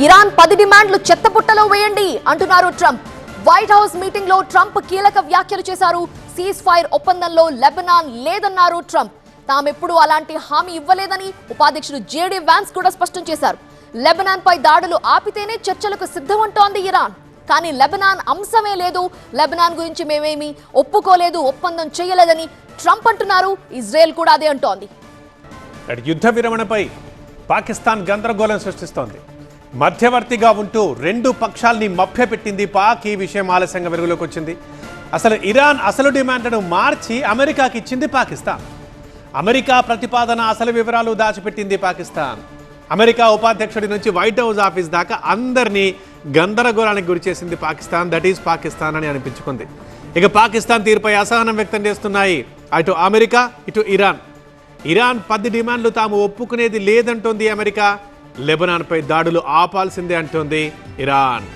Iran 10 డిమాండ్లు చెత్తపుట్టలో వేయండి అంటున్నారు ట్రంప్. వైట్ హౌస్ మీటింగ్ లో ట్రంప్ కీలక వ్యాఖ్యలు చేశారు. సీజ్ ఫైర్ ఒప్పందంలో లెబనాన్ లేదన్నారు ట్రంప్. తామెప్పుడు అలాంటి హామీ ఇవ్వలేదని ఉపాధ్యక్షుడు జేడీ వాన్స్ కూడా స్పష్టం చేశారు. లెబనాన్ పై దాడులు ఆపితేనే చర్చలకు సిద్ధమంటోంది ఇరాన్. కానీ లెబనాన్ అంశమే లేదు, లెబనాన్ గురించి మేమేమీ ఒప్పుకోలేదు, ఒప్పందం చేయలేదని ట్రంప్ అంటున్నారు. ఇజ్రాయెల్ కూడా అదే అంటోంది. యుద్ధ విరమణపై పాకిస్తాన్ గందరగోళం సృష్టిస్తోంది. మధ్యవర్తిగా ఉంటూ రెండు పక్షాల్ని మభ్యపెట్టింది పాక్. ఈ విషయం ఆలస్యంగా వెలుగులోకి వచ్చింది. అసలు ఇరాన్ అసలు డిమాండ్ను మార్చి అమెరికాకి ఇచ్చింది పాకిస్తాన్. అమెరికా ప్రతిపాదన అసలు వివరాలు దాచిపెట్టింది పాకిస్తాన్. అమెరికా ఉపాధ్యక్షుడి నుంచి వైట్ హౌస్ ఆఫీస్ దాకా అందరినీ గందరగోళానికి గురి చేసింది పాకిస్తాన్. దట్ ఈస్ పాకిస్తాన్ అని అనిపించుకుంది. ఇక పాకిస్తాన్ తీరుపై అసహనం వ్యక్తం చేస్తున్నాయి అటు అమెరికా ఇటు ఇరాన్. ఇరాన్ 10 డిమాండ్లు తాము ఒప్పుకునేది లేదంటోంది అమెరికా. లెబనాన్పై దాడులు ఆపాల్సిందే అంటోంది ఇరాన్.